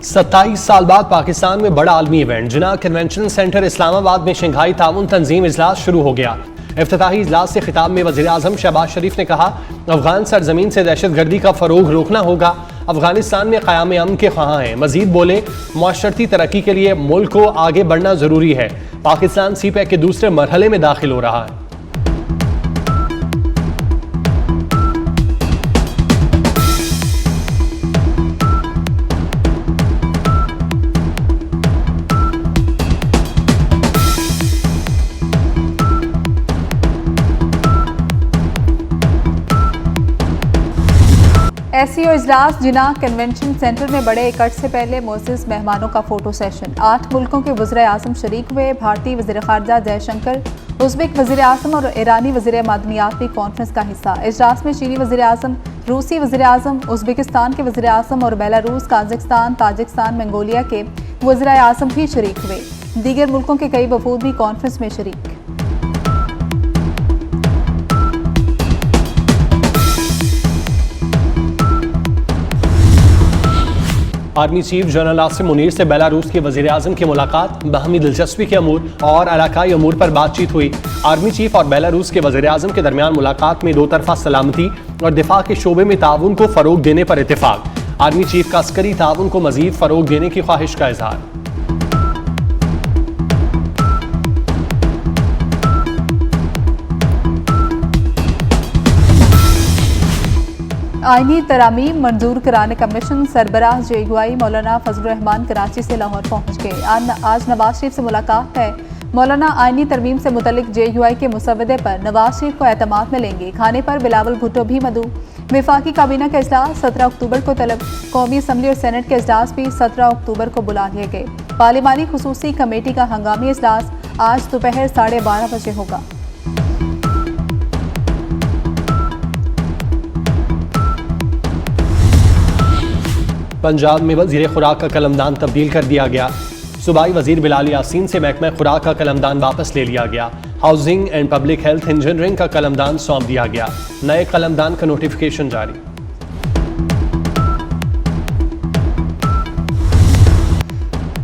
27 साल बाद पाकिस्तान में बड़ा आलमी इवेंट जिना कन्वेंशन सेंटर इस्लामाबाद में शंघाई ताउन तंजीम इजलास शुरू हो गया। इफ्तिताही इजलास से खिताब में वज़ीर आज़म शहबाज शरीफ ने कहा, अफगान सरजमीन से दहशतगर्दी का फरोग रोकना होगा। अफगानिस्तान में क़याम अमन के ख्वाहां हैं। मजीद बोले, मुआशरती तरक्की के लिए मुल्क को आगे बढ़ना जरूरी है। पाकिस्तान CPEC के दूसरे मरहले में दाखिल हो रहा है। SCO इजलास जिना कन्वेंशन सेंटर में बड़े इकट्ठ से पहले मोअज़्ज़िज़ मेहमानों का फोटो सेशन। 8 मुल्कों के वज़ीर आज़म शरीक हुए। भारतीय वज़ीर ख़ारजा जयशंकर, उज़्बेक वज़ीर आज़म और ईरानी वज़ीर मादनियात भी कॉन्फ्रेंस का हिस्सा। इजलास में चीनी वज़ीर आज़म, रूसी वज़ीर आज़म, उज़्बेकिस्तान के वज़ीर आज़म और बेलारूस, काज़ाकिस्तान, ताजिकिस्तान, मंगोलिया के वज़ीर आज़म भी शरीक हुए। दीगर मुल्कों के कई वफूद भी कॉन्फ्रेंस में शरीक। Army chief general Asim Munir से बेलारूस के वज़ीर आज़म की मुलाकात। बाहमी दिलचस्पी के अमूर और इलाकाई अमूर पर बातचीत हुई। आर्मी चीफ और बेलारूस के वज़ीर आज़म के दरमियान मुलाकात में 2 तरफ़ा सलामती और दिफा के शोबे में ताउन को फ़रोग देने पर इत्तेफाक। आर्मी चीफ का अस्करी ताउन को मज़ीद फ़रोग देने की ख्वाहिश का इज़हार। आईनी तरामीम मंजूर कराने का मिशन। सरबराह JUI मौलाना फजलुर रहमान कराची से लाहौर पहुँच गए। आज नवाज शरीफ से मुलाकात है। मौलाना आईनी तरमीम से मुतल्लिक JUI के मुसवदे पर नवाज शरीफ को एतमाद में लेंगे। खाने पर बिलावल भुट्टो भी मदऊ। वफाकी काबीना का इजलास 17 अक्टूबर को तलब। कौमी असम्बली और सेनेट के इजलास भी 17 अक्टूबर को बुला लिए गए। पार्लिमानी खुसूसी कमेटी का हंगामी इजलास आज दोपहर 12:30 बजे होगा। पंजाब में वज़ीर खुराक का कलमदान तब्दील कर दिया गया। सूबाई वज़ीर बिलाल यासीन से महकमा खुराक का कलमदान वापस ले लिया गया। Housing and public health engineering का कलमदान सौंप दिया गया। नए कलमदान का नोटिफिकेशन जारी।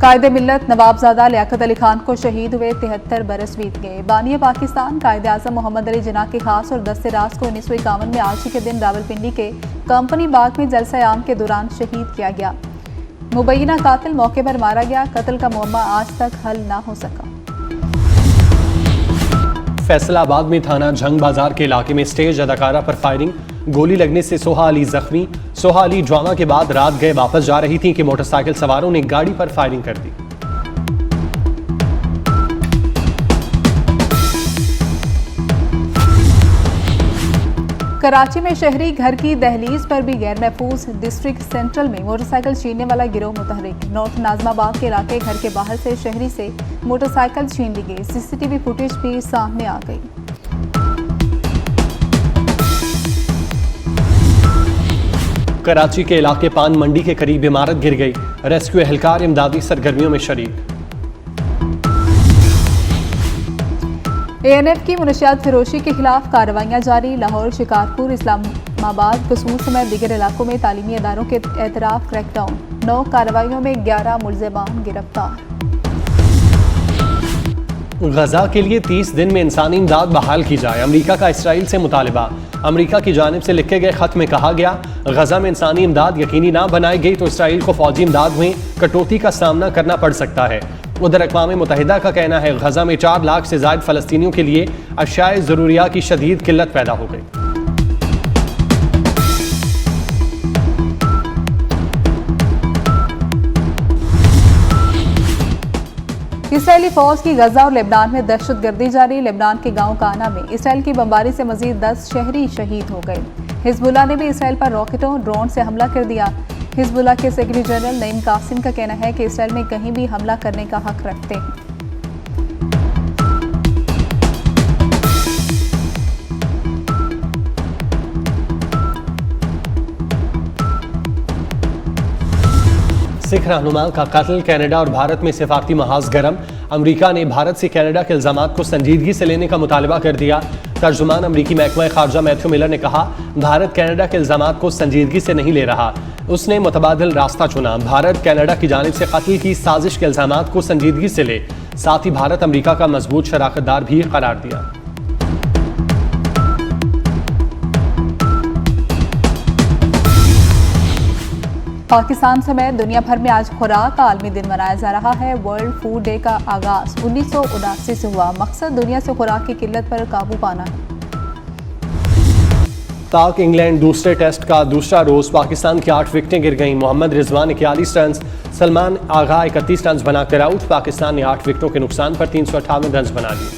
कायदे मिल्लत नवाबजादा लियाकत अली खान को शहीद हुए 73 बरस बीत गए। बानी पाकिस्तान कायदे आज़म मोहम्मद अली जिन्ना के खास और दस्ते राज को 1951 में आज ही के दिन रावलपिंडी के कंपनी बाग में जलसा आम के दौरान शहीद किया गया। मुबैना कातिल मौके पर मारा गया। कत्ल का मुअम्मा आज तक हल ना हो सका। फैसलाबाद में थाना जंग बाजार के इलाके में स्टेज अदाकारा पर फायरिंग। गोली लगने से सोहा अली जख्मी। सोहा अली ड्रामा के बाद रात गए वापस जा रही थी कि मोटरसाइकिल सवारों ने गाड़ी पर फायरिंग कर दी। कराची में शहरी घर की दहलीज पर भी गैर महफूज। डिस्ट्रिक्ट सेंट्रल में मोटरसाइकिल छीनने वाला गिरोह मुतहरिक। नॉर्थ नाजमाबाद के इलाके घर के बाहर से शहरी से मोटरसाइकिल छीन ली गई। CCTV फुटेज भी सामने आ गई। कराची के इलाके पान मंडी के करीब इमारत गिर गई। रेस्क्यू एहलकार इमदादी सरगर्मियों में शरीक। ANF की मुनशियात फिरोशी के खिलाफ कार्रवाइयां जारी। लाहौर, शिकारपुर, इस्लामाबाद, कसूर समेत दीगर इलाकों में तालीमी इदारों के एतराफ क्रैकडाउन। 9 कार्रवाइयों में 11 मुलज़िमान गिरफ्तार। गजा के लिए 30 दिन में इंसानी इमदाद बहाल की जाए। अमरीका का इसराइल से मुतालबा। अमरीका की जानिब से लिखे गए खत में कहा गया, गजा में इंसानी इमदाद यकीनी ना बनाई गई तो इसराइल को फौजी इमदाद में कटौती का सामना करना पड़ सकता है। उधर अक़वाम मुत्तहिदा का कहना है, गजा में 4 लाख से ज़ायद फ़लस्तीनियों के लिए अशियाए ज़रूरिया की शदीद किल्लत पैदा हो गई। इसराइली फौज की गजा और लेबनान में दहशतगर्दी जारी। लेबनान के गांव काना में इसराइल की बमबारी से मजीद 10 शहरी शहीद हो गए। हिजबुल्लाह ने भी इसराइल पर रॉकेटों ड्रोन से हमला कर दिया। हिजबुल्लाह के सेक्रेटरी जनरल नईम कासिम का कहना है कि इसराइल में कहीं भी हमला करने का हक रखते हैं। सिख रहनुमा का कत्ल। कनाडा और भारत में सिफारती महाज गर्म। अमरीका ने भारत से कनाडा के इल्जामात को संजीदगी से लेने का मुतालबा कर दिया। तर्जुमान अमरीकी महकमा खारजा मैथ्यू मिलर ने कहा, भारत कनाडा के इल्जामात को संजीदगी से नहीं ले रहा। उसने मुतबादिल रास्ता चुना। भारत कनाडा की जानिब से कत्ल की साजिश के इल्जामात को संजीदगी से ले, साथ ही भारत अमरीका का मजबूत शराकतदार भी करार दिया। पाकिस्तान समेत दुनिया भर में आज खुराक का आलमी दिन मनाया जा रहा है। वर्ल्ड फूड डे का आगाज 1979 से हुआ। मकसद दुनिया से खुराक की किल्लत पर काबू पाना है। पाक इंग्लैंड दूसरे टेस्ट का दूसरा रोज पाकिस्तान की 8 विकेटें गिर गईं। मोहम्मद रिजवान 41 रन, सलमान आगा 31 रन बनाकर आउट। पाकिस्तान ने 8 विकेटों के नुकसान पर 358 रन बना लिए।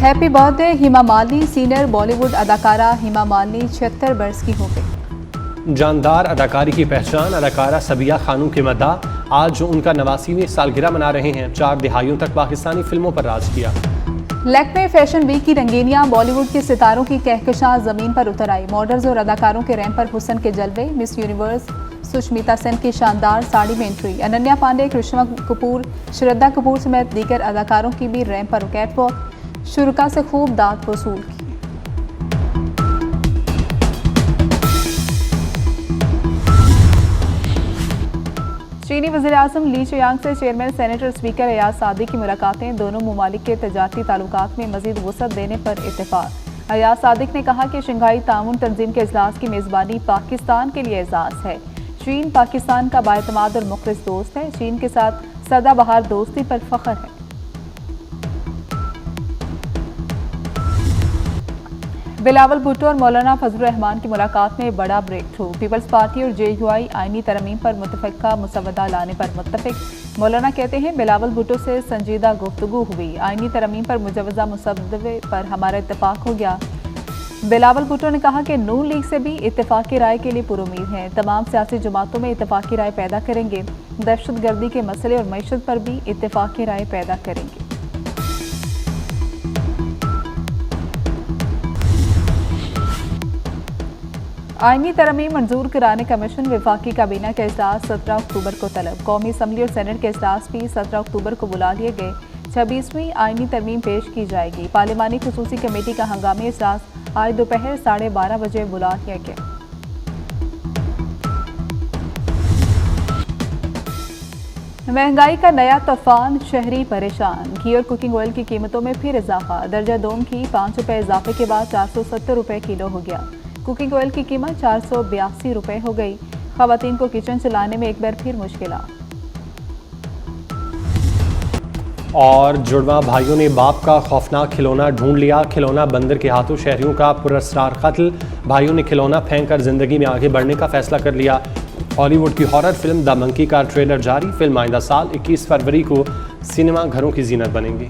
Happy birthday Hema Malini. Senior Bollywood अदाकारा हेमा मालिनी 76 बरस की हो गई। जानदार अदाकारी की पहचान अदाकारा सबिया खानू के मद्दा आज उनका 89वीं सालगिरह मना रहे हैं। 4 दिहाइयों तक पाकिस्तानी फिल्मों पर राज किया। लखनऊ फैशन वीक की रंगीनियां। बॉलीवुड के सितारों की कहकशां जमीन पर उतर आई। मॉडल्स और अदाकारों के रैंप पर हुस्न के जलवे। मिस यूनिवर्स सुष्मिता सेन की शानदार साड़ी में एंट्री। अनन्या पांडे, करिश्मा कपूर, श्रद्धा कपूर समेत दीगर अदाकारों की भी रैंप पर कैटवॉक। शुरा से खूब दाद वसूल की। चीनी वज़ीर-ए-आज़म ली चियांग से चेयरमैन सेनेटर स्पीकर अयाज सादी की मुलाकातें। दोनों ममालिक के तजारती ताल्लुकात में मज़ीद वसअत देने पर इत्तेफाक। अयाज सादिक ने कहा कि शंघाई ताउन तंजीम के इजलास की मेज़बानी पाकिस्तान के लिए एजाज़ है। चीन पाकिस्तान का बाएतमाद और मुखलिस दोस्त है। चीन के साथ सदाबहार दोस्ती पर फख्र है। बिलावल भुट्टो और मौलाना फजलुर रहमान की मुलाकात में बड़ा ब्रेक थ्रू। पीपल्स पार्टी और JUI आईनी तरमीम पर मुतफ़िक़ा मुसवदा लाने पर मुत्तफ़िक़। मौलाना कहते हैं बिलावल भुट्टो से संजीदा गुफ्तगू हुई। आईनी तरमीम पर मुजवज़ा मुसवदे पर हमारा इत्तफ़ाक़ हो गया। बिलावल भुट्टो ने कहा कि नून लीग से भी इत्तफ़ाक़ी राय के लिए पुरुमीद हैं। तमाम सियासी जमातों में इत्तफ़ाक़ी राय पैदा करेंगे। दहशतगर्दी के मसले और मईशत पर भी इत्तफ़ाक़ी राय पैदा करेंगे। आईनी तरमीम मंजूर कराने कमीशन। वफाकी काबीना का इजलास 17 अक्टूबर को तलब। कौमी असम्बली और सेनेट के इजलास भी 17 अक्टूबर को बुला लिए गए। 26वीं आईनी तरमीम पेश की जाएगी। पार्लिमानी खुसूसी कमेटी का हंगामी इजलास आज दोपहर 12:30 बजे बुला लिया गया। महंगाई का नया तूफान, शहरी परेशान। घी और कुकिंग ऑयल की कीमतों में फिर इजाफा। दर्जा दोम घी 5 रुपये इजाफे के बाद 470 रुपये किलो हो गया। कुकिंग ऑयल की कीमत 482 रुपये हो गई। खवातीन को किचन चलाने में एक बार फिर मुश्किलात। और जुड़वा भाइयों ने बाप का खौफनाक खिलौना ढूंढ लिया। खिलौना बंदर के हाथों शहरियों का पुरस्कार कत्ल। भाइयों ने खिलौना फेंक कर जिंदगी में आगे बढ़ने का फैसला कर लिया। हॉलीवुड की हॉरर फिल्म द मंकी का ट्रेलर जारी। फिल्म आइंदा साल 21 फरवरी को सिनेमा घरों की जीनत बनेगी।